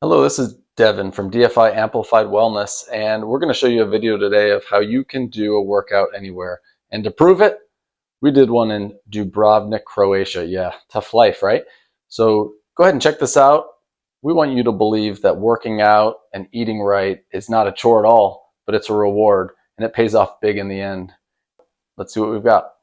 Hello, this is Devin from DFI Amplified Wellness, and we're going to show you a video today of how you can do a workout anywhere. And to prove it, we did one in Dubrovnik, Croatia. Yeah, tough life, right? So go ahead and check this out. We want you to believe that working out and eating right is not a chore at all, but it's a reward, and it pays off big in the end. Let's see what we've got.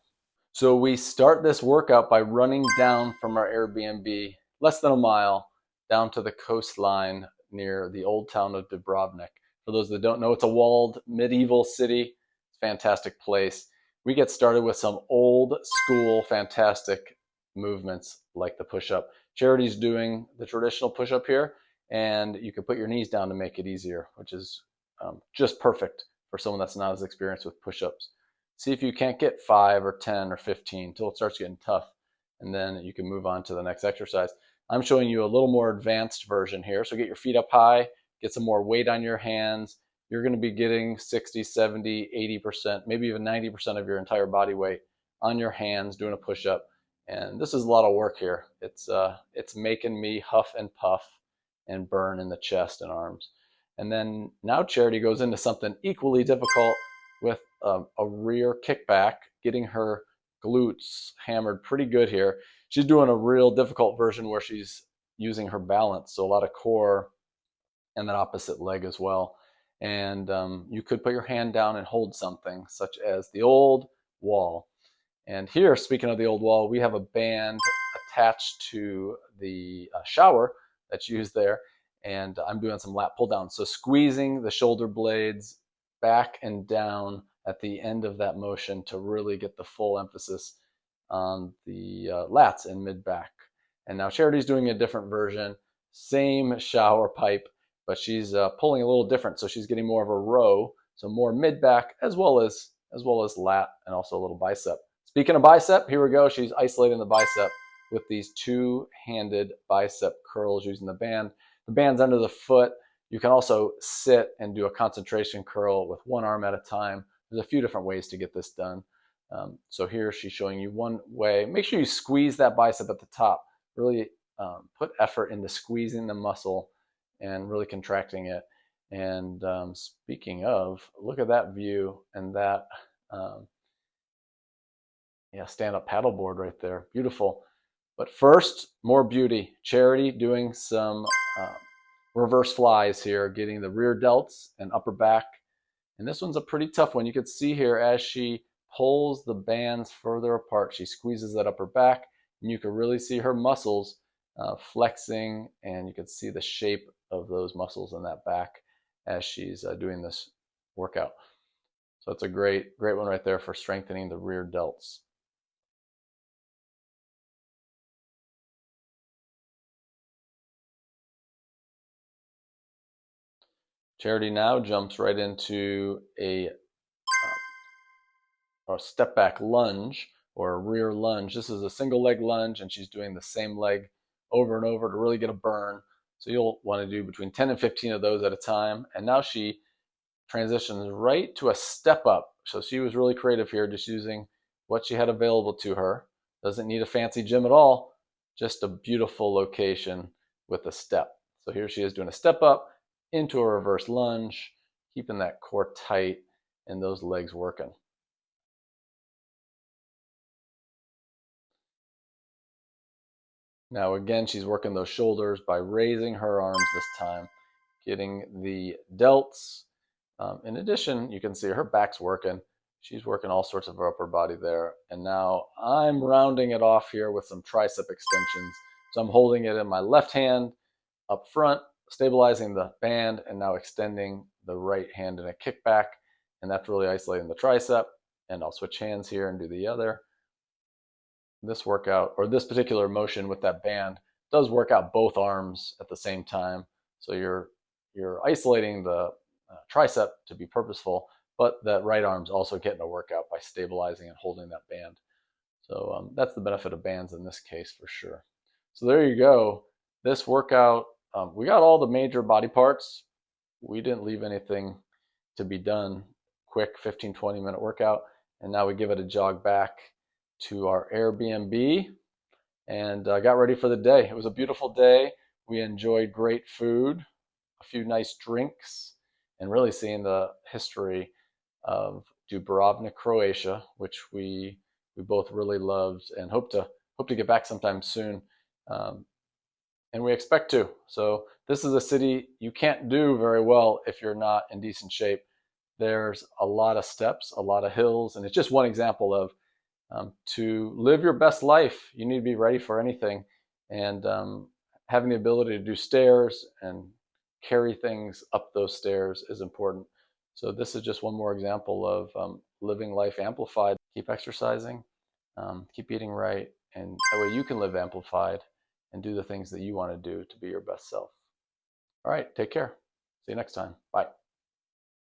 So we start this workout by running down from our Airbnb, less than a mile, down to the coastline near the old town of Dubrovnik. For those that don't know, it's a walled medieval city. It's a fantastic place. We get started with some old school, fantastic movements like the push-up. Charity's doing the traditional push-up here, and you can put your knees down to make it easier, which is just perfect for someone that's not as experienced with push-ups. See if you can't get 5 or 10 or 15 until it starts getting tough, and then you can move on to the next exercise. I'm showing you a little more advanced version here. So get your feet up high, get some more weight on your hands. You're going to be getting 60, 70, 80%, maybe even 90% of your entire body weight on your hands doing a push-up. And this is a lot of work here. It's making me huff and puff and burn in the chest and arms. And then now Charity goes into something equally difficult with a rear kickback, getting her glutes hammered pretty good here. She's doing a real difficult version where she's using her balance, so a lot of core and that opposite leg as well. And you could put your hand down and hold something, such as the old wall. And here, speaking of the old wall, we have a band attached to the shower that's used there, and I'm doing some lat pull down. So squeezing the shoulder blades back and down at the end of that motion to really get the full emphasis on the lats and mid back. And now Charity's doing a different version, same shower pipe, but she's pulling a little different. So she's getting more of a row, so more mid back as well as lat and also a little bicep. Speaking of bicep, here we go. She's isolating the bicep with these two-handed bicep curls using the band. The band's under the foot. You can also sit and do a concentration curl with one arm at a time. There's a few different ways to get this done. So here she's showing you one way. Make sure you squeeze that bicep at the top. Really put effort into squeezing the muscle and really contracting it. And speaking of, look at that view and that stand-up paddleboard right there. Beautiful. But first, more beauty. Charity doing some reverse flies here, getting the rear delts and upper back. And this one's a pretty tough one. You can see here as she pulls the bands further apart, she squeezes that upper back, and you can really see her muscles flexing, and you can see the shape of those muscles in that back as she's doing this workout. So it's a great one right there for strengthening the rear delts. Charity now jumps right into a step back lunge or a rear lunge. This is a single leg lunge, and she's doing the same leg over and over to really get a burn. So you'll want to do between 10 and 15 of those at a time. And now she transitions right to a step up. So she was really creative here, just using what she had available to her. Doesn't need a fancy gym at all, just a beautiful location with a step. So here she is doing a step up into a reverse lunge, keeping that core tight and those legs working. Now again, she's working those shoulders by raising her arms this time, getting the delts. In addition, you can see her back's working. She's working all sorts of her upper body there. And now I'm rounding it off here with some tricep extensions. So I'm holding it in my left hand up front, stabilizing the band, and now extending the right hand in a kickback. And that's really isolating the tricep. And I'll switch hands here and do the other. This workout, or this particular motion with that band, does work out both arms at the same time. So you're isolating the tricep to be purposeful, but that right arm's also getting a workout by stabilizing and holding that band. So that's the benefit of bands in this case for sure. So there you go. This workout, we got all the major body parts. We didn't leave anything to be done. Quick 15-20 minute workout. And now we give it a jog back to our Airbnb and got ready for the day. It was a beautiful day. We enjoyed great food, a few nice drinks, and really seeing the history of Dubrovnik, Croatia, which we both really loved and hope to get back sometime soon. Um, and we expect to. So this is a city you can't do very well if you're not in decent shape. There's a lot of steps, a lot of hills, and it's just one example of to live your best life, you need to be ready for anything. And having the ability to do stairs and carry things up those stairs is important. So this is just one more example of living life amplified. Keep exercising, keep eating right, and that way you can live amplified and do the things that you want to do to be your best self. All right, take care. See you next time. Bye.